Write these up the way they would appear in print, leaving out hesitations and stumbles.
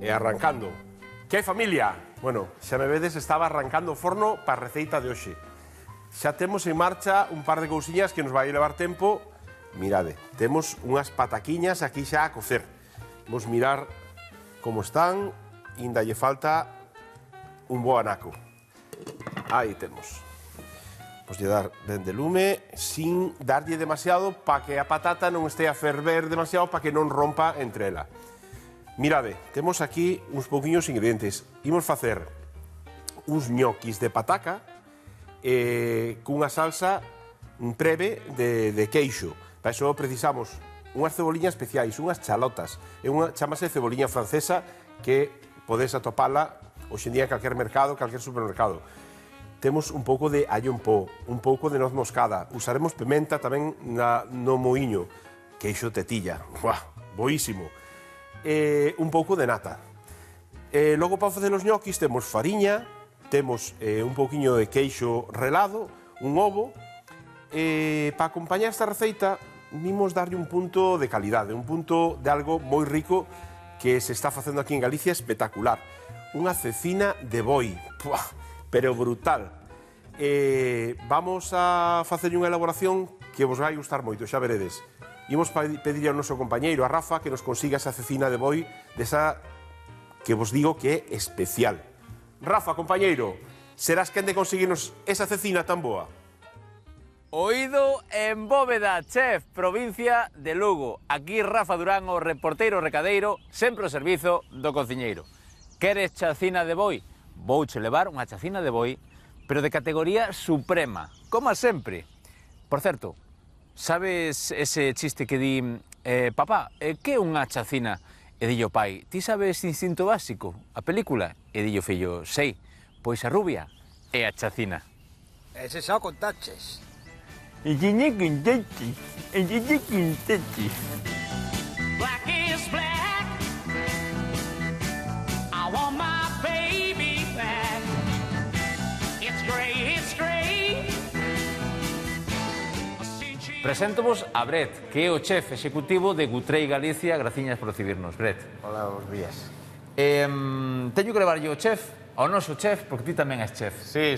e arrancando. Que hai, familia? Bueno, xa me vedes, estaba arrancando o forno para a receita de hoxe. Xa temos en marcha un par de cousiñas que nos vai levar tempo. Mirade, temos unhas pataquiñas aquí xa a cocer. Vamos mirar como están, ainda lle falta un bo anaco. Aí temos. Vamos lle dar dende lume, sin darlle demasiado, para que a patata non este a ferver demasiado, para que non rompa entre ela. Mirade, temos aquí uns pouquiños ingredientes. Imos facer uns ñoquis de pataca cunha salsa breve de queixo. Para iso precisamos unhas ceboliñas especiais, unhas chalotas. Chámase ceboliña francesa, que podes atopala hoxe en día en calquer mercado, calquer supermercado. Temos un pouco de allo en pó, un pouco de noz moscada. Usaremos pimenta tamén no moíño. Queixo tetilla, buah, boísimo. Un pouco de nata. Logo, para facer os ñoquis, temos fariña, temos un pouquiño de queixo relado, un ovo. Para acompañar esta receita, vimos darlle un punto de calidade, un punto de algo moi rico que se está facendo aquí en Galicia espectacular. Unha cecina de boi, puah, pero brutal. Vamos a facer unha elaboración que vos vai gustar moito, xa veredes. Imos pedir ao noso compañeiro, a Rafa, que nos consiga esa cecina de boi, desa que vos digo que é especial. Rafa, compañeiro, serás quen de conseguirnos esa cecina tan boa? Oído en Bóveda, chef, provincia de Lugo. Aquí Rafa Durán, o reporteiro recadeiro, sempre ao servizo do cociñeiro. Queres chacina de boi? Vouche levar unha chacina de boi, pero de categoría suprema, como sempre. Por certo, sabes ese chiste que di papá, que é unha chacina? E dillo pai, ti sabes Instinto Básico, a película? E dillo fillo, sei, pois a rubia é a chacina. Ese xa o contaches. E tiñe contache, e tiñe contache. Black is black. I want my baby back. It's grey, it's grey. Preséntovos a Bret, que é o chef executivo de Gutrei Galicia. Graciñas por recibirnos, Bret. Hola, bos días. Teño que levarlle o chef, ao noso chef, porque ti tamén és chef. Sí.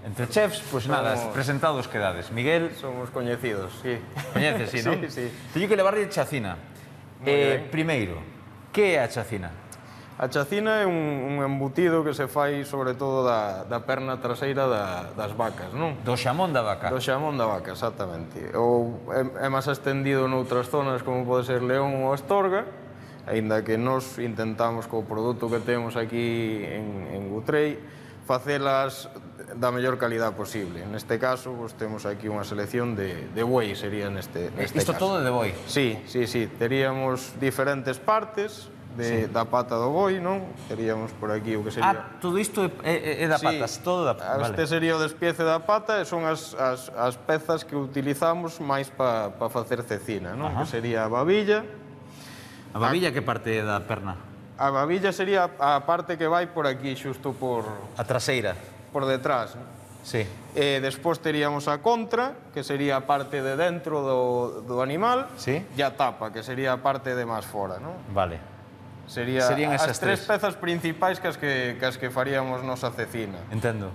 Entre chefs, pois nada, presentados quedades. Miguel... Somos coñecidos, sí. Coñeces, sí, non? Sí. Teño que levarlle chacina. Primeiro, que é a chacina? A chacina é un embutido que se fai sobre todo da perna traseira das vacas, non? Do xamón da vaca. Do xamón da vaca, exactamente. Ou é máis extendido noutras zonas como pode ser León ou Astorga, aínda que nos intentamos co produto que temos aquí en Gutrei facelas da mellor calidad posible. Neste caso, pues, temos aquí unha selección de buey, sería neste caso. Isto todo de boi? Sí. Teríamos diferentes partes da pata do boi, non? Teríamos por aquí o que sería... todo isto é da pata, todo da pata. Este sería o despiece da pata e son as pezas que utilizamos máis para facer cecina, non? Que sería a babilla. A babilla que parte da perna? A babilla sería a parte que vai por aquí, xusto por... A traseira? Por detrás. Sí. Despois teríamos a contra, que sería a parte de dentro do animal. Sí. E a tapa, que sería a parte de máis fora, non? Vale. Serían as tres pezas principais que as que faríamos nosa cecina. Entendo.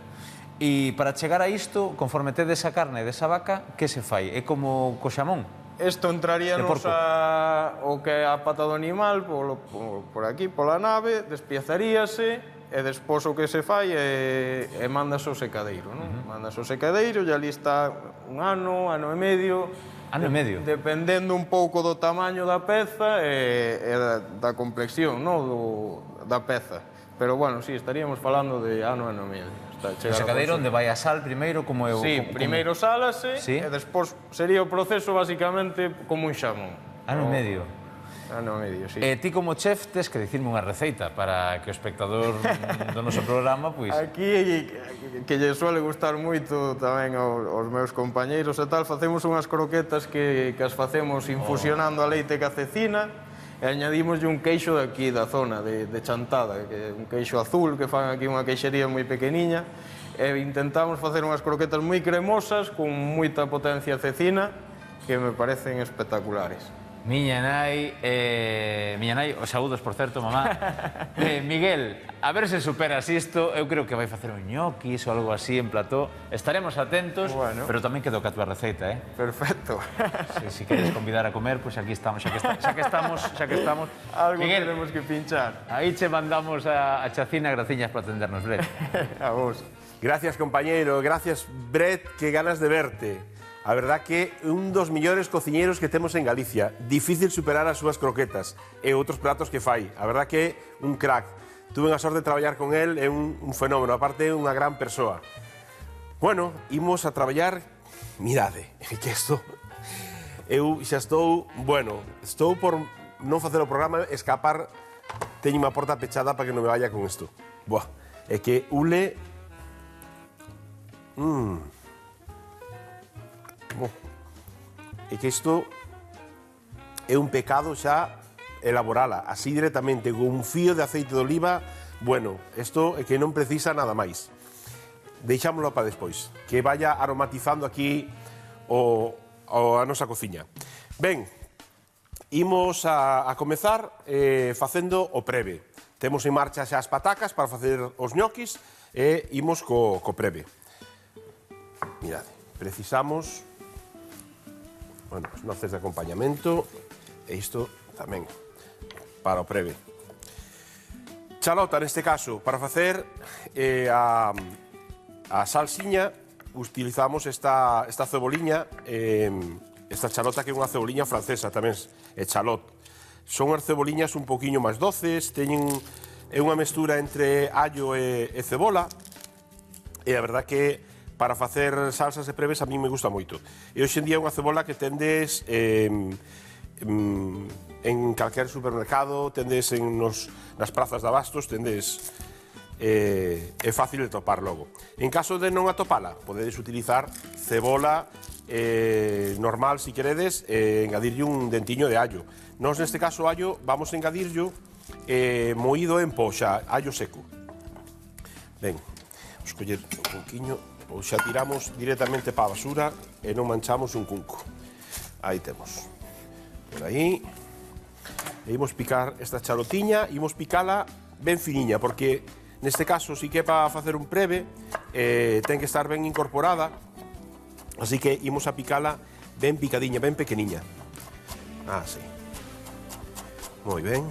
E para chegar a isto, conforme tedes a carne desa vaca, que se fai? É como co xamón? Isto entraríanos o que é a pata do animal por aquí, pola nave, despiezaríase e despois o que se fai é mandas ao secadeiro, non? Mandas ao secadeiro e ali está un ano e medio. Ano e medio? Dependendo un pouco do tamaño da peza e da complexión, non? Da peza. Pero, bueno, sí, estaríamos falando de ano e medio. O secadeiro onde vai a sal primeiro, como é o... Sí, primeiro sálase e despois sería o proceso basicamente como un xamón. Ano e medio? Ano e medio, sí. E ti como chef tes que dicirme unha receita para que o espectador do noso programa, pois... Aquí, que lle suele gustar moito tamén aos meus compañeiros e tal, facemos unhas croquetas que as facemos infusionando a leite ca cecina e añadimoslle un queixo de aquí, da zona de Chantada, que é un queixo azul que fan aquí unha queixería moi pequeniña e intentamos facer unhas croquetas moi cremosas con moita potencia cecina que me parecen espectaculares. Miña nai, os saúdos, por certo, mamá. Miguel, a ver se superas isto, eu creo que vai facer un ñoquis ou algo así en plató. Estaremos atentos, Bueno. pero tamén quedo ca túa receita, eh? Perfecto. Si queres convidar a comer, pois aquí estamos, xa que estamos. Algo Miguel, tenemos que pinchar. aí che mandamos a chacina, graciñas por atendernos, Brett. A vos. Gracias, compañeiro. Gracias, Brett. Qué ganas de verte. A verdad que un dos millores cociñeiros que temos en Galicia. Difícil superar as súas croquetas e outros pratos que fai. A verdad que un crack. Tuve a sorte de traballar con él, é un fenómeno. Aparte, é unha gran persoa. Bueno, imos a traballar... Mirade, que isto... Eu xa estou... Bueno, estou por non facer o programa, escapar... Teño unha porta pechada para que non me vaya con isto. Buah, é que ule... É que isto é un pecado xa elaborala así directamente con un fío de aceite de oliva. Bueno, isto é que non precisa nada máis. Deixámoslo para despois, que vaya aromatizando aquí a nosa cociña. Ben, imos a comezar facendo o preve. Temos en marcha xa as patacas para facer os ñoquis e imos co preve. Mirade, precisamos... Bueno, as noces de acompañamento e isto tamén para o preve. Chalota, neste caso, para facer a salsiña, utilizamos esta ceboliña, esta chalota que é unha ceboliña francesa, tamén é chalot. Son as ceboliñas un poquinho máis doces, é unha mestura entre allo e cebola, e a verdad que para facer salsas e preves a mí me gusta moito. E hoxe en día é unha cebola que tendes en calquer supermercado, tendes nas prazas de abastos, tendes... é fácil de topar logo. En caso de non atopala, podedes utilizar cebola normal, se queredes, engadirlle un dentiño de allo. Nos, neste caso, allo, vamos a engadirlo moído en po, xa, allo seco. Ben, vamos coller un pouquiño... ou xa tiramos directamente para a basura e non manchamos un cunco. Aí temos. Por aí. E imos picar esta chalotiña, imos picala ben finiña, porque neste caso, si que é para facer un preve, ten que estar ben incorporada, así que imos a picala ben picadiña, ben pequeniña. Así. Moi ben.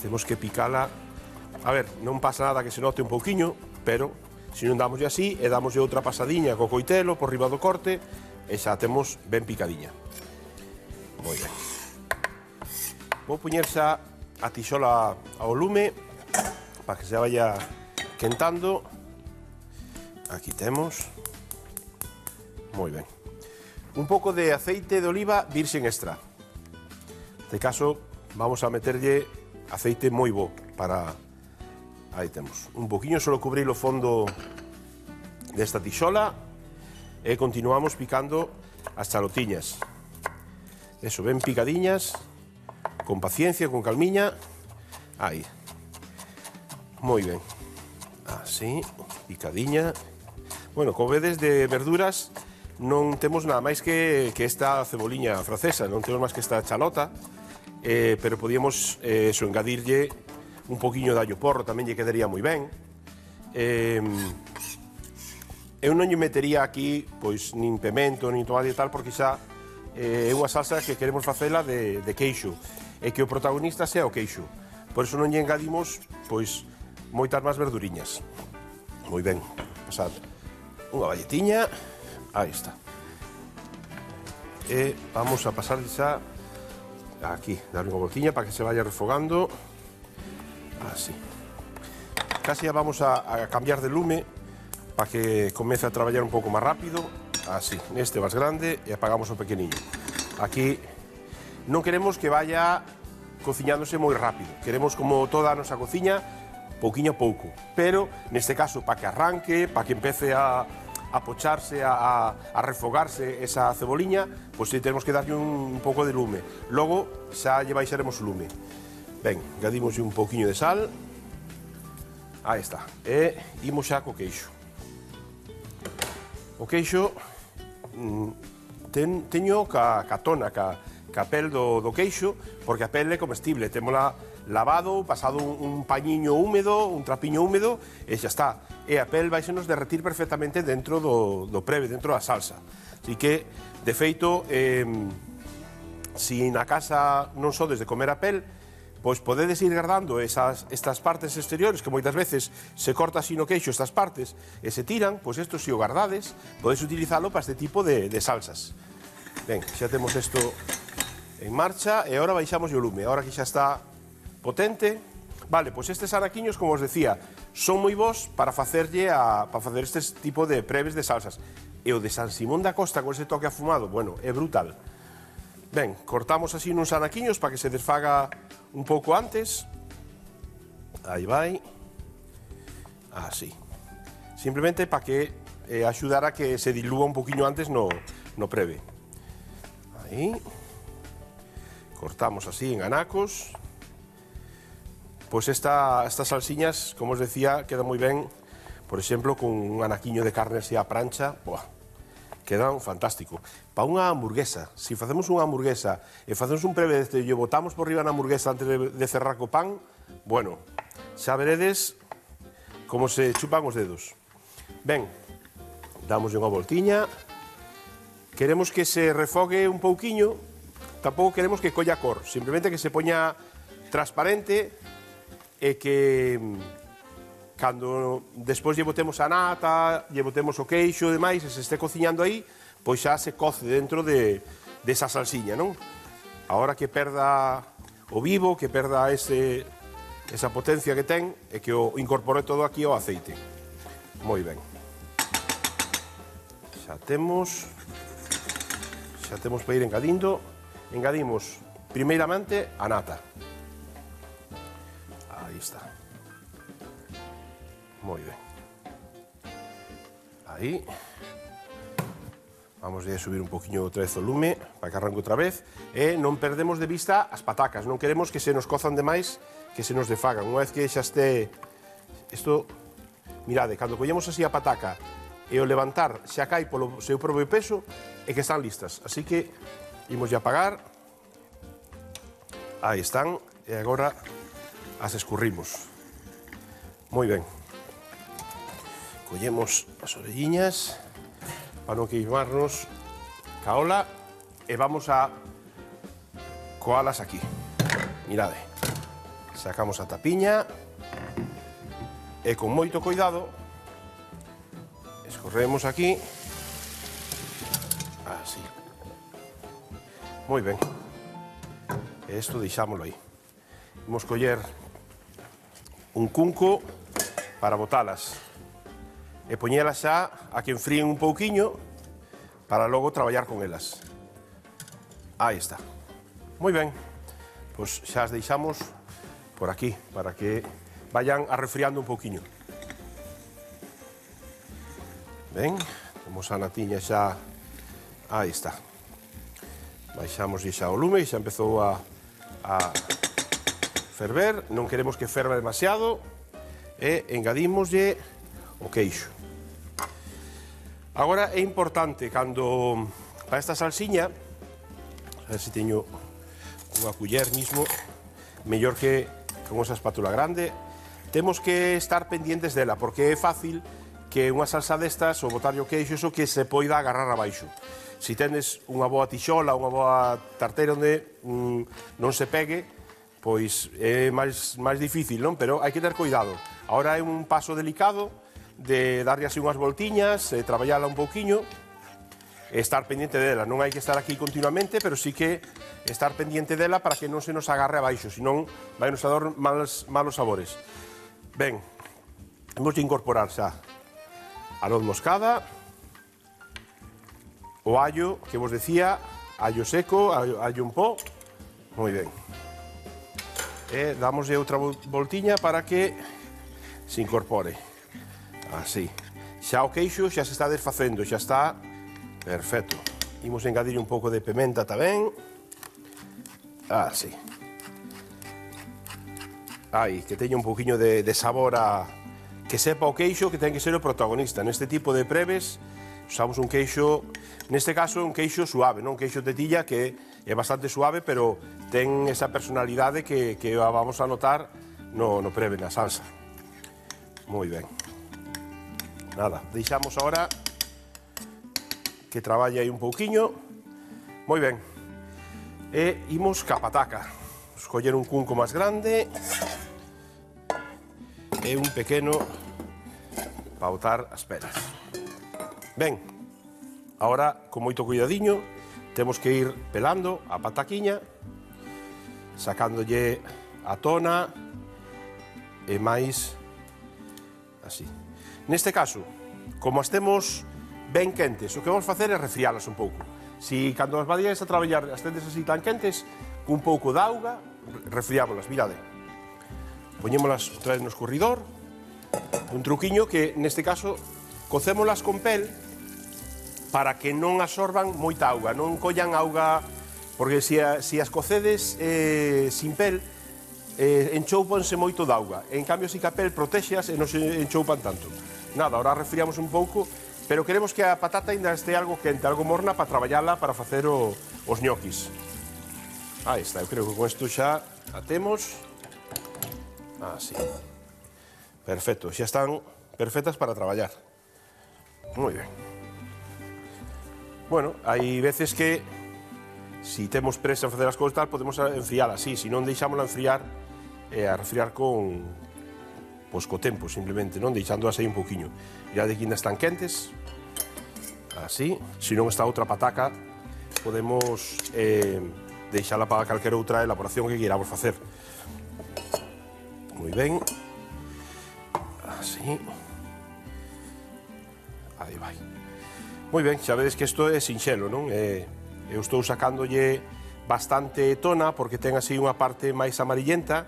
Temos que picala... A ver, non pasa nada que se note un pouquiño, pero se non damos así e damos outra pasadiña co coitelo por riba do corte e xa temos ben picadiña. Moi ben. Vou poñer xa a tixola ao lume para que se vaya quentando. Aquí temos. Moi ben. Un pouco de aceite de oliva virxen extra. Neste caso vamos a meterlle aceite moi bo para... Aí temos. Un poquinho, solo cubrir o fondo desta tixola e continuamos picando as chalotiñas. Eso, ben picadiñas, con paciencia, con calmiña. Aí. Moi ben. Así, picadiña. Bueno, como vedes, de verduras non temos nada máis que esta ceboliña francesa, non temos máis que esta chalota, pero podíamos engadirlle un poquinho de allo porro, tamén lle quedaría moi ben. Eu non lle metería aquí pois nin pemento, nin tomate e tal, porque xa é unha salsa que queremos facela de queixo, e que o protagonista sea o queixo. Por iso non lle engadimos pois moitas máis verduriñas. Moi ben, pasad unha balletiña, aí está. E vamos a pasar xa aquí, darle unha voltiña para que se vaya refogando. Así. Casi ya vamos a cambiar de lume para que comece a traballar un pouco máis rápido. Así, neste máis grande e apagamos o pequeniño. Aquí non queremos que vaya cociñándose moi rápido. Queremos, como toda a nosa cociña, pouquiño a pouco. Pero, neste caso, para que arranque, para que empece a pocharse, a refogarse esa ceboliña, pois temos que darlle un pouco de lume. Logo, xa lle baixaremos o lume. Ben, engadimos un pouquiño de sal. Aí está. E imos xa co queixo. O queixo teño ca tona, ca pel do queixo, porque a pel é comestible. Témola lavado, pasado un pañiño húmedo, un trapiño húmedo, e xa está. E a pel vai se nos derretir perfectamente dentro do preve, dentro da salsa. Así que, de feito, si na casa non sodes de comer a pel, pois podedes ir guardando estas partes exteriores, que moitas veces se corta así no queixo estas partes e se tiran, pois isto se o guardades, podes utilizalo para este tipo de salsas. Ben, xa temos isto en marcha e agora baixamos o lume, agora que xa está potente. Vale, pois estes anaquiños, como os decía, son moi bons para facer este tipo de preves de salsas. E o de San Simón da Costa con ese toque afumado, bueno, é brutal. Ben, cortamos así nuns anaquiños para que se desfaga un pouco antes. Aí vai. Así. Simplemente para que axudar a que se dilúa un poquinho antes no preve. Aí. Cortamos así en anacos. Pois estas salsiñas, como os decía, quedan moi ben, por exemplo, con un anaquiño de carne así a prancha. Buah, quedan fantástico. Para unha hamburguesa, se facemos unha hamburguesa e facemos un preve deste e botamos por riba na hamburguesa antes de cerrar co pan, bueno, xa veredes como se chupan os dedos. Ben, damos unha voltiña. Queremos que se refogue un pouquiño, tampouco queremos que colla cor, simplemente que se poña transparente e que cando despois lle botemos a nata, lle botemos o queixo e demais, e se este cociñando aí, pois xa se coce dentro desa salsiña, non? Agora que perda o vivo, que perda esa potencia que ten, e que o incorpore todo aquí ao aceite. Moi ben. Xa temos para ir engadindo. Engadimos primeiramente a nata. Aí está. Moi ben. Aí. Vamos a subir un poquinho outra vez o lume para que arranque outra vez. E non perdemos de vista as patacas. Non queremos que se nos cozan demais, que se nos defagan. Unha vez que xa este... Isto, mirade, cando collemos así a pataca e o levantar xa cai polo seu propio peso, e que están listas. Así que imos a apagar. Aí están. E agora as escurrimos. Moi ben. Collemos as orelliñas para non queimarnos ca ola e vamos a coalas aquí. Mirade. Sacamos a tapiña e con moito cuidado escorremos aquí. Así. Moi ben. E isto deixámoslo aí. Vamos coller un cunco para botalas e poñelas xa a que enfríen un pouquiño para logo traballar con elas. Aí está. Moi ben. Pois xa as deixamos por aquí para que vayan arrefriando un pouquiño. Ben, temos a natiña xa. Aí está. Baixamos xa o lume e xa empezou a ferver. Non queremos que ferva demasiado e engadímoslle o queixo. Agora é importante, cando para esta salsiña, a ver se teño unha culler mismo, mellor que con esa espátula grande, temos que estar pendientes dela, porque é fácil que unha salsa destas, o botarlle o queixo, eso que se poida agarrar abaixo. Se tendes unha boa tixola, unha boa tarteira onde non se pegue, pois é máis difícil, non? Pero hai que ter cuidado. Agora é un paso delicado de darlle así unhas voltiñas, traballala un pouquiño, e estar pendiente dela. Non hai que estar aquí continuamente, pero sí que estar pendiente dela para que non se nos agarre abaixo, senón vai nos a dar malos sabores. Ben, vamos a incorporar xa a noz moscada, o allo, que vos decía, allo seco, allo en pó, moi ben. E damoslle outra voltiña para que se incorpore. Así. Xa o queixo xa se está desfacendo, xa está perfecto. Imos engadir un pouco de pimenta tamén. Así. Aí, que teña un pouquiño de sabor a... Que sepa o queixo que ten que ser o protagonista. Neste tipo de preves Usamos un queixo, neste caso un queixo suave, non un queixo tetilla que é bastante suave, pero ten esa personalidade que vamos a notar no preve, na salsa. Moi ben. Nada, deixamos agora que traballe aí un pouquiño. Moi ben. E imos ca pataca. Escoller un cunco máis grande e un pequeno para botar as peras. Ben, agora, con moito cuidadiño, temos que ir pelando a pataquiña, sacándolle a tona e máis así. Neste caso, como as temos ben quentes, o que vamos facer é refrialas un pouco. Si cando as vadillas a traballar as tendes así tan quentes, cun pouco de auga, refriámolas, mirade. Poñémolas outra vez no escorridor, un truquiño que neste caso cocémolas con pel para que non absorban moita auga, non collan auga, porque se as cocedes sin pel, enchoupanse moito de auga. En cambio, si que a pel protexeas e non se enchoupan tanto. Nada, ahora refriamos un pouco, pero queremos que a patata ainda este algo quente, algo morna, para traballala para facer os ñoquis. Aí está, eu creo que con isto xa a temos. Así. Perfecto, xa están perfectas para traballar. Moi ben. Bueno, hai veces que si temos presa a facer as cousas tal, podemos enfriála así, se non deixámola enfriar, a refriar con co tempo, simplemente, non deixándolas aí un pouquiño. Ya de que ainda están quentes, así. Se non está outra pataca, podemos deixala para calquera outra elaboración que queiramos facer. Moi ben. Así. Aí vai. Moi ben, xa vedes que isto é sinxelo, non? Eu estou sacándolle bastante tona porque ten así unha parte máis amarillenta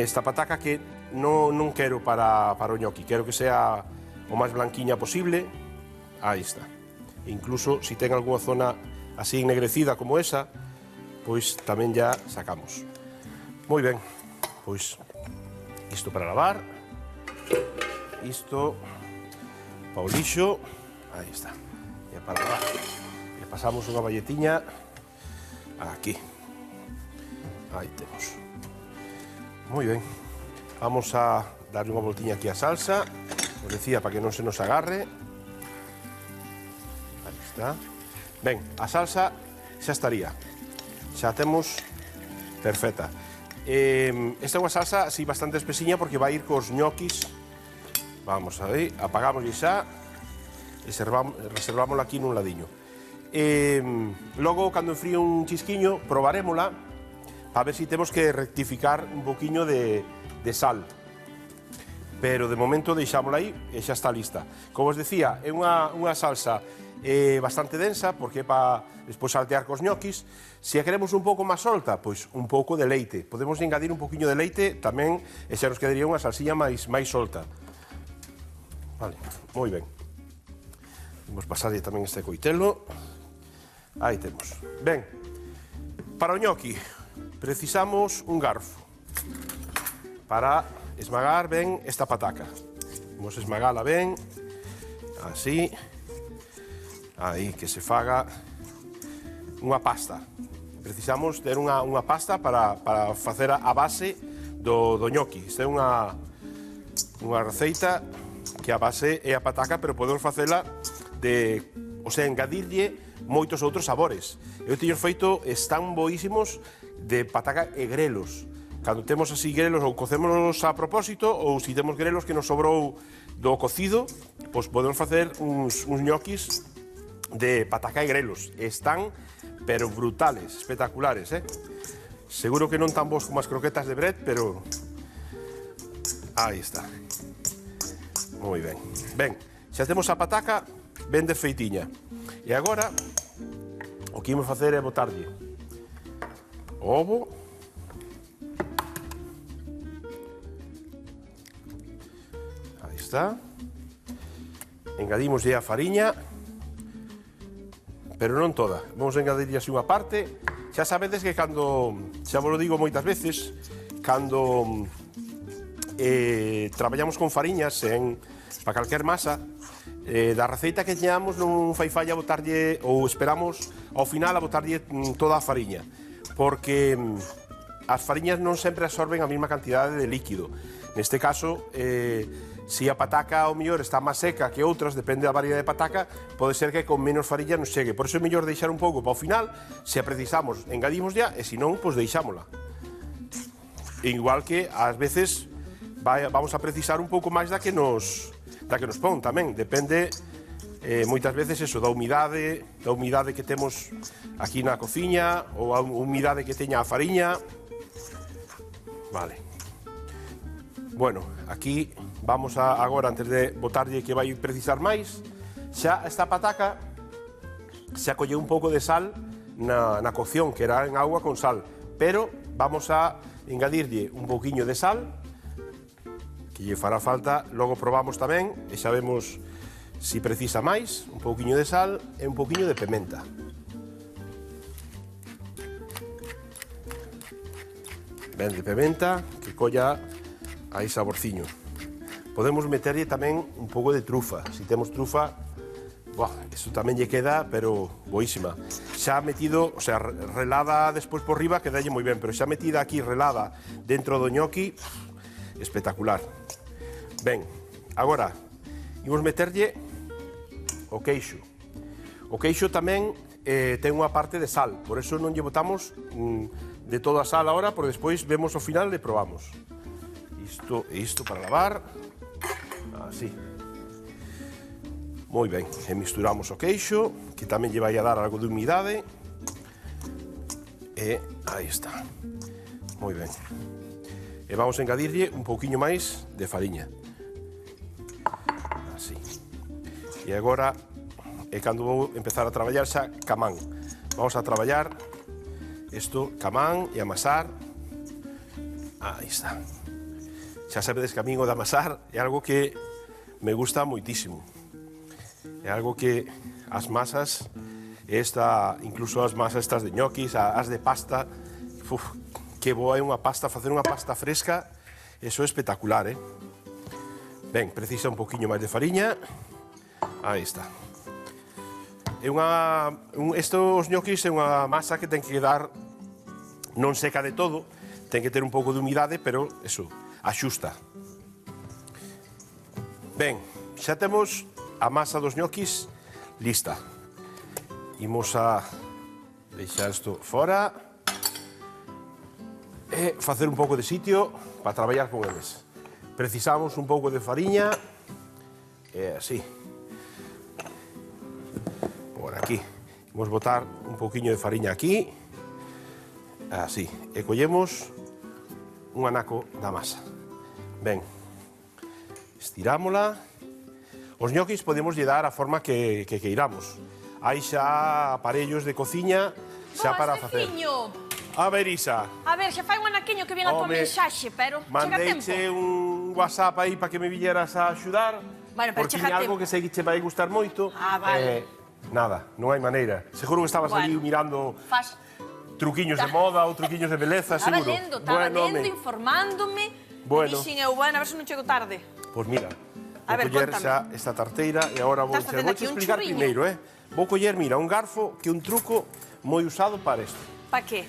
esta pataca que non quero para o ñoqui, quero que sea o máis blanquiña posible. Aí está. Incluso se ten algunha zona así ennegrecida como esa, pois tamén ya sacamos. Moi ben, pois isto para lavar, isto para o lixo. Aí está. E para lavar. E pasamos unha balletiña aquí. Aí temos. Moi ben. Vamos a darle unha voltiña aquí á salsa. Os decía, para que non se nos agarre. Aí está. Ben, a salsa xa estaría. Xa temos perfecta. Esta é unha salsa así bastante espesiña porque vai ir cos ñoquis. Vamos a ver, apagamos xa. Reservámosla aquí nun ladiño. Logo, cando enfríe un chisquiño, probarémola para ver se temos que rectificar un poquinho de sal. Pero de momento deixámola aí e xa está lista. Como os decía, é unha salsa bastante densa porque é para despois saltear cos ñoquis. Se a queremos un pouco máis solta, pois un pouco de leite. Podemos engadir un poquinho de leite tamén e xa nos quedaría unha salsiña máis solta. Vale, moi ben. Vamos pasarlle tamén este coitelo. Aí temos. Ben, para o ñoqui precisamos un garfo para esmagar ben esta pataca. Vamos esmagala ben, así. Aí, que se faga unha pasta. Precisamos ter unha pasta para facer a base do ñoqui. Esta é unha receita que a base é a pataca, pero podemos facela engadirlle moitos outros sabores. Eu teño feito, están boísimos de pataca e grelos. Cando temos así grelos, ou cocémonos a propósito, ou se temos grelos que nos sobrou do cocido, pois podemos facer uns ñoquis de pataca e grelos. Están, pero brutales, espectaculares, Seguro que non tan bons como as croquetas de Brett, pero aí está. Moi ben. Ben, xa temos a pataca ben desfeitiña. E agora, o que imos facer é botarlle ovo, aí está, engadimoslle a fariña, pero non toda, vamos a engadirlle así unha parte. Xa sabedes que cando, xa vos lo digo moitas veces, cando traballamos con fariñas para calquer masa, Da receita que teñamos non fai falla botarlle, ou esperamos ao final a botarlle toda a fariña, porque as fariñas non sempre absorben a mesma cantidade de líquido. Neste caso, se a pataca ao mellor está máis seca que outras, depende da variedade de pataca, pode ser que con menos fariña nos chegue. Por iso é mellor deixar un pouco para o final, se a precisamos engadimos ya, e se non, pois deixámola. Igual que ás veces vamos a precisar un pouco máis da que nos pon tamén, depende moitas veces eso, da humidade que temos aquí na cociña ou a humidade que teña a fariña. Vale. Bueno, aquí vamos a agora, antes de botarlle que vai precisar máis, xa esta pataca xa colleu un pouco de sal na cocción, que era en agua con sal, pero vamos a engadirlle un pouquiño de sal que lle fará falta, logo probamos tamén e xa vemos si precisa máis, un pouquiño de sal e un pouquiño de pimenta. Ben de pimenta, que colla aí saborciño. Podemos meterlle tamén un pouco de trufa, si temos trufa, isto tamén lle queda, pero boísima. Xa metido, o sea, relada despois por riba, quedalle moi ben, pero xa metida aquí relada dentro do ñoqui, espectacular. Ben, agora, imos meterlle o queixo. O queixo tamén ten unha parte de sal, por eso non lle botamos de toda a sal agora, porque despois vemos ao final e probamos. Isto para lavar, así. Moi ben, e misturamos o queixo, que tamén lle vai a dar algo de humidade. E aí está. Moi ben. E vamos a engadirlle un pouquiño máis de fariña. Así. E agora é cando vou empezar a traballar xa camán. Vamos a traballar isto, camán, e amasar. Aí está. Xa sabedes que a min o de amasar é algo que me gusta moitísimo. É algo que as masas, incluso as masas estas de ñoquis, as de pasta, que boa é unha pasta, facer unha pasta fresca, eso é espectacular, Ben, precisa un poquinho máis de fariña. Aí está. Estos ñoquis é unha masa que ten que quedar non seca de todo, ten que ter un pouco de humidade, pero eso, axusta. Ben, xa temos a masa dos ñoquis lista. Imos a deixar isto fora e facer un pouco de sitio para traballar con eles. Precisamos un pouco de fariña e así. Por aquí. Imos botar un pouquiño de fariña aquí. Así. E collemos un anaco da masa. Ben. Estirámola. Os ñoquis podemos lle dar a forma que queiramos. Hai xa aparellos de cociña xa para facer. A ver, Isa. A ver, xa fai un anaquiño que viene a tua mensaxe, pero chega tempo. Mandeiche un WhatsApp aí para que me villeras a axudar. Bueno, pero porque chega tempo. algo que sei que che vai gustar moito. Vale. Nada, non hai maneira. Seguro que estabas aí mirando truquiños de moda ou truquiños de beleza, seguro. Estaba lendo, informándome. Bueno. Dixen eu, a ver se non chego tarde. Pois mira, A ver, coller contame. xa esta tarteira e agora vou Estás facendo aquí un explicar churriño. primeiro, Vou coller, mira, un garfo que é un truco moi usado para isto. Pa que?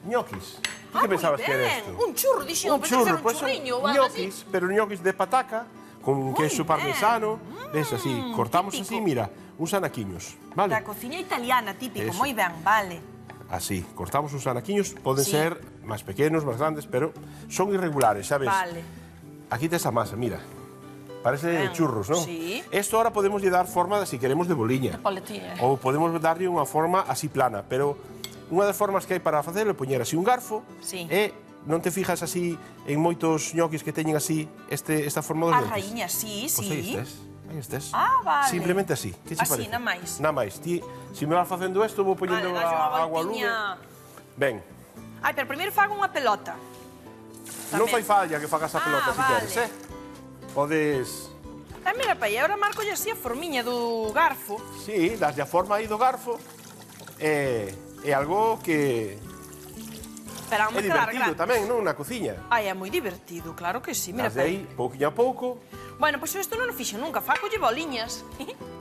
Ñoquis. Ti que pensabas que era isto? Un churro, dixen, Un pois ser un pois son churriño ou algo así. ñoquis, pero ñoquis de pataca con queso parmesano, ves así, cortamos típico. así, mira, uns anaquiños, vale? Da cociña italiana, típico, Eso. moi ben, vale. Así, cortamos uns anaquiños, poden Sí. ser máis pequenos, máis grandes, pero son irregulares, sabes? Vale. Aquí tes a masa, mira. Parece Ben, churros, non? sí. Esto ahora podemos lle dar forma, si queremos, de boliña. Poletiña. Ou podemos darlle unha forma así plana, pero unha das formas que hai para facelo é poñer así un garfo Sí. e non te fijas así en moitos ñoquis que teñen así esta forma dos A dentes? raíña, sí, Pois sí. aí estes. Ah, vale. Simplemente así. Que che Así, parece? na máis. Na máis. Ti, se me vas facendo isto, vou poñendo Vale, dalle unha a agua lume. voltiña. Ben, Ai, pero primeiro fago unha pelota. non Tamén. fai falla que fagas a pelota se vale. queres, Podes... Mira, pa aí, agora marco así a formiña do garfo. Sí, daslle a forma aí do garfo. É algo que Pero é me quedar divertido grande. tamén, non? Na cociña. Ai, é moi divertido, claro que sí. Mira, Daslle aí, pouquinho a pouco. Bueno, pois isto non o fixo nunca, facolle boliñas.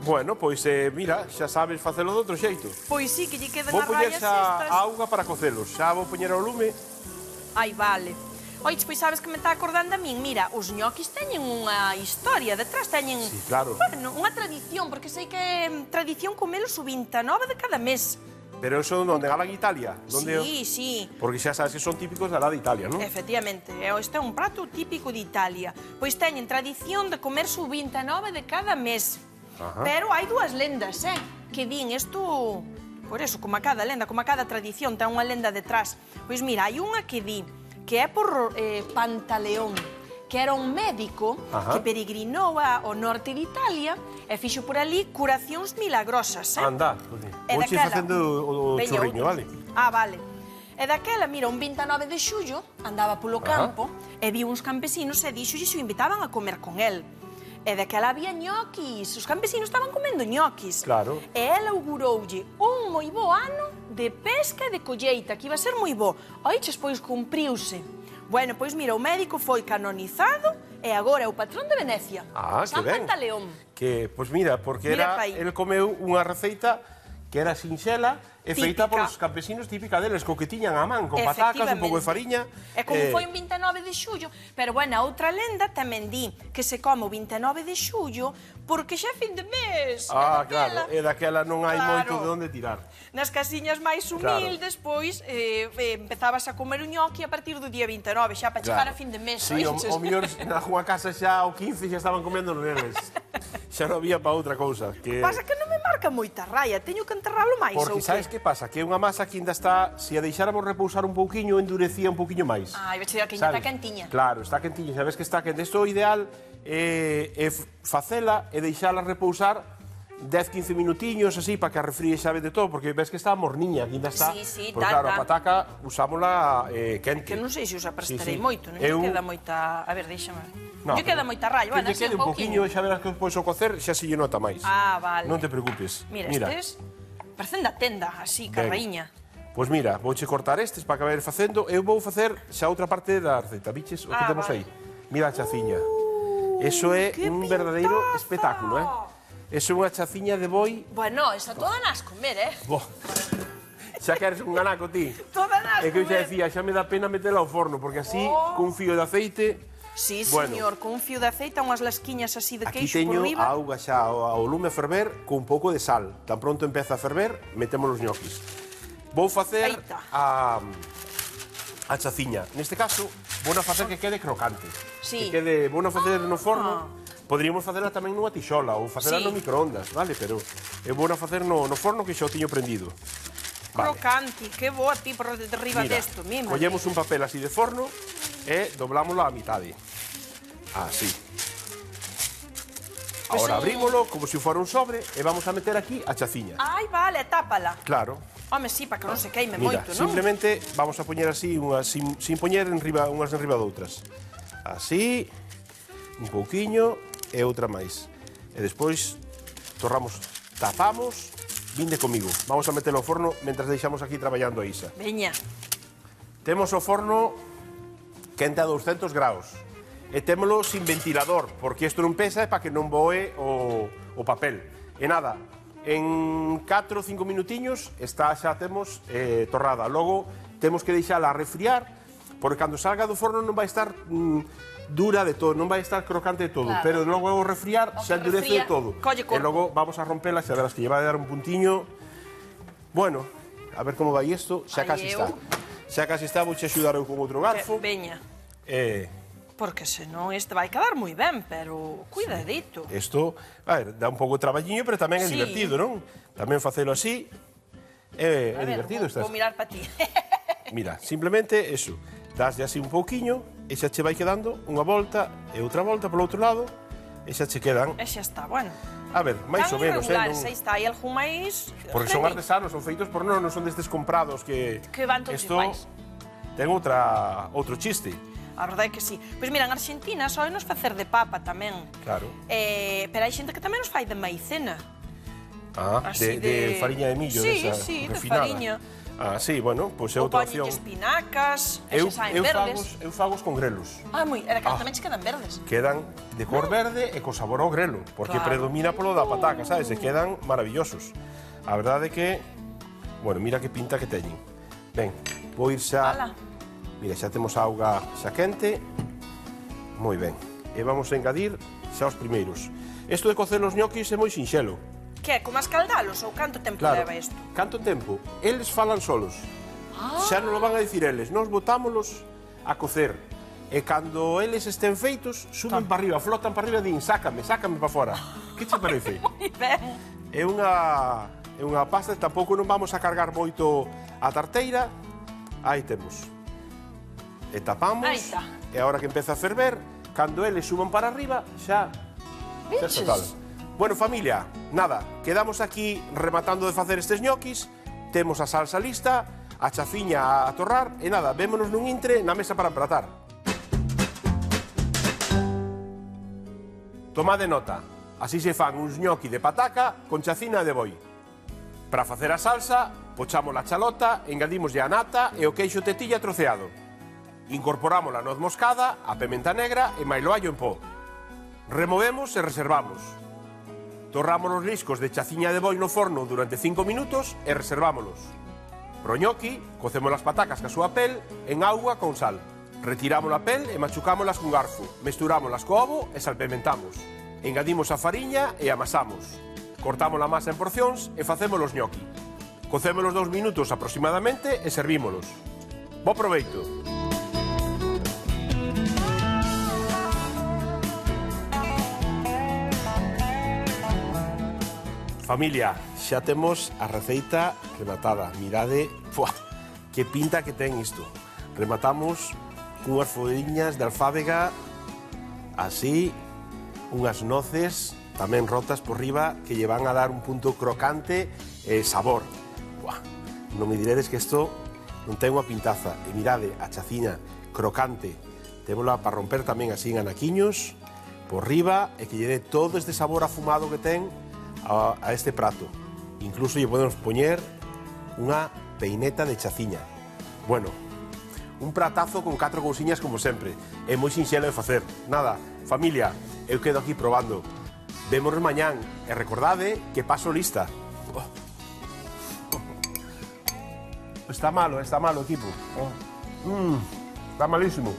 Bueno, pois, mira, xa sabes facelo de outro xeito. Pois sí, que lle quedan Vou as poñer rayas xa estas. auga para cocelos. Xa vou poñer ao lume. Ai, vale. Oiches, pois sabes que me está acordando a min? Mira, os ñoquis teñen unha historia detrás, teñen... Sí, claro. Bueno, unha tradición, porque sei que é tradición comelos o 29 de cada mes. Pero eso onde galan Italia? Sí, sí. Porque xa sabes que son típicos da lá de Italia, non? Efectivamente, este é un prato típico de Italia. Pois teñen tradición de comerse o 29 de cada mes. Ajá. Pero hai dúas lendas, que din isto... Por eso, como a cada lenda, como a cada tradición, ten unha lenda detrás. Pois mira, hai unha que di que é por Pantaleón, que era un médico que peregrinou ao norte de Italia e fixo por ali curacións milagrosas, Anda, E vouche daquela- facendo o Veña, chorriño, outro. vale? Ah, vale. E daquela, mira, un 29 de xullo, andaba polo campo e viu uns campesinos e dixolle se o invitaban a comer con el. E daquela había ñoquis, os campesinos estaban comendo ñoquis. Claro. E ela auguroulle un moi bo ano de pesca e de colleita, que iba a ser moi bo. Oiches, pois cumpriuse. Bueno, pois mira, o médico foi canonizado e agora é o patrón de Venecia. Ah, que San ben. Pantaleón. Que, pois mira, porque Mira era, pa aí. el comeu unha receita que era sinxela e feita Típica. polos campesinos típica deles, co que tiñan a man, con patacas, un pouco de fariña. E como foi un 29 de xullo, pero bueno, a outra lenda tamén di que se come o 29 de xullo porque xa é fin de mes. Ah, e claro, e daquela non hai Claro. moito de onde tirar. Nas casiñas máis humildes, pois, empezabas a comer o ñoqui a partir do día 29, xa para chegar a fin de mes. Sí, o oíches? mellor na súa casa xa o 15 xa estaban comendo neles. Xa non había para outra cousa. Que... Pasa que non me marca moita raya, teño que enterralo máis, Porque ou sabes que pasa? Que é unha masa que ainda está, se a deixáramos repousar un pouquiño, endurecía un pouquiño máis. Ai, vexe que ainda está quentiña. Claro, está quentiña, sabes que está quente. Isto o ideal é facela e deixala repousar 10-15 minutiños así para que arrefríe xa de todo, porque ves que está morniña, que ainda está. Sí, porque tá, claro, a tá. pataca usámola quente. Que non sei se os aprestarei Sí, sí. moito, non Eu- lle queda moita... A ver, deixame. No, lle queda moita raya, que bueno, lle así quede un pouquiño. xa verás que despois ao cocer xa se lle nota máis. Ah, vale. Non te preocupes. Mira, estes parecen da tenda, así, carraíña. Pois mira, vouche cortar estes para acabar facendo. Eu vou facer xa outra parte da receta. Viches o que temos vale. aí? Mira a chaciña. Eso é que un verdadeiro pintaza! espectáculo, Eso é unha chaciña de boi. Bueno, esa toda nas comer, Bo. Xa que eres un ganaco ti. Toda nas É que eu xa comer. decía, xa me dá pena metela ao forno, porque así, cun fío de aceite... Sí, Bueno. señor, con un fío de aceite, unhas lasquiñas así de Aquí queixo por teño riba. a auga xa ao lume a ferver con un pouco de sal. Tan pronto empeza a ferver, metemos os ñoquis. Vou facer Eita. a chaciña. Neste caso, vou a facer que quede crocante. Sí. Que quede, vou a facer no forno. Poderíamos facela tamén nunha tixola ou facela Sí. no microondas, vale? Pero eu vou a facer no forno que xa o tiño prendido. Vale. Crocante, que boa ti por de riba Mira, desto, mima. collemos un papel así de forno e doblámoslo á mitade. Así. Pois Ahora un- abrímolo como se fora un sobre e vamos a meter aquí a chaciña. Ai, vale, tápala. Claro. Home, sí, para que non se queime Mira, moito, non? simplemente vamos a poñer así unhas, sin poñer unhas enriba doutras. Así, un pouquiño e outra máis. E despois torramos, tapamos, vinde comigo. Vamos a metelo ao forno mentras deixamos aquí traballando a Isa. Veña. Temos o forno quente a 200 graus. E témolo sin ventilador, porque isto non pesa é para que non boe o papel. E nada, en 4 ou 5 minutiños está xa temos torrada. Logo temos que deixala a refriar, porque cando salga do forno non vai estar dura de todo, non vai estar crocante de todo, Claro. pero logo ao refriar Ao xa que endurece de refría, todo. colle E corpo. logo vamos a rompela, xa verás que lle vai dar un puntiño. Bueno, a ver como vai isto, xa Ai, casi eu- está. Xa casi está, vouche axudar eu con outro garfo. Veña. Porque senón este vai quedar moi ben, pero cuidadito. isto, a ver, dá un pouco de traballiño, pero tamén é Sí. divertido, non? Tamén facelo así é A ver, divertido. vou mirar para ti. Mira, simplemente eso, daslle así un pouquiño e xa che vai quedando unha volta e outra volta polo outro lado e xa che quedan, E xa está, bueno. a ver, máis ou menos, irregulares, non? aí está, hai algún máis... Porque son artesanos, son feitos por non son destes comprados que... Que van todos Esto iguais. ten outro chiste, A verdade é que sí. Pois mira, en Argentina só nos facer de papa tamén. claro. Pero hai xente que tamén nos fai de maicena. Así de fariña de millo, Sí, desa sí, de refinada. fariña. Ah, sí, bueno, pois é Ou outra opción. poñelle espinacas, e se saen verdes. Eu fagos con grelos. Era que tamén che quedan verdes. Quedan de cor verde e co sabor ao grelo, porque Claro. predomina polo da pataca, sabes? E quedan maravillosos. A verdade é que, bueno, mira que pinta que teñen. Ben, vou ir xa... Ala. Mira, xa temos a auga xa quente. Moi ben. E vamos a engadir xa os primeiros. Isto de cocer os ñoquis é moi sinxelo. Que é, como escaldalos ou canto tempo Claro, leva isto? canto tempo? Eles falan solos. Xa non lo van a dicir eles. Nós botámolos a cocer. E cando eles estén feitos, suben para arriba, flotan para arriba e din, sácame para fora. Que che parece? Moi ben. É unha pasta, tampouco non vamos a cargar moito a tarteira. Aí temos. E tapamos. Aí está. E a hora que empeza a ferver, cando eles suban para arriba, xa Viches? total. Bueno, familia, nada, quedamos aquí rematando de facer estes ñoquis, temos a salsa lista, a chafiña a torrar, e nada, vémonos nun intre na mesa para empratar. Tomade nota, así se fan uns ñoqui de pataca con chacina de boi. Para facer a salsa, pochamos a chalota, engadimos a nata e o queixo tetilla troceado. Incorporamos a noz moscada, a pementa negra e mailo allo en pó. Removemos e reservamos. Torramos os liscos de chaciña de boi no forno durante 5 minutos e reservámolos. Pro ñoqui, cocemos as patacas ca súa pel en auga con sal. Retiramos a pel e machucámolas cun garfo. Mesturámolas co ovo e salpementamos. Engadimos a fariña e amasamos. Cortamos a masa en porcións e facemos os ñoqui. Cocémolos 2 minutos aproximadamente e servímolos. Bo proveito! Familia, xa temos a receita rematada. Mirade, que pinta que ten isto. Rematamos cunhas folliñas de alfábega, así, unhas noces tamén rotas por riba que lle van a dar un punto crocante e sabor. Non me diredes que isto non ten unha pintaza. E mirade, a chaciña crocante. Témola para romper tamén así en anaquiños por riba e que lle dé todo este sabor afumado que ten a este prato. Incluso lle podemos poñer unha peineta de chaciña. Bueno, un pratazo con 4 cousiñas como sempre. É moi sinxelo de facer. Nada, familia, eu quedo aquí probando. Vémonos mañán e recordade que paso lista. Está malo, equipo. Está malísimo.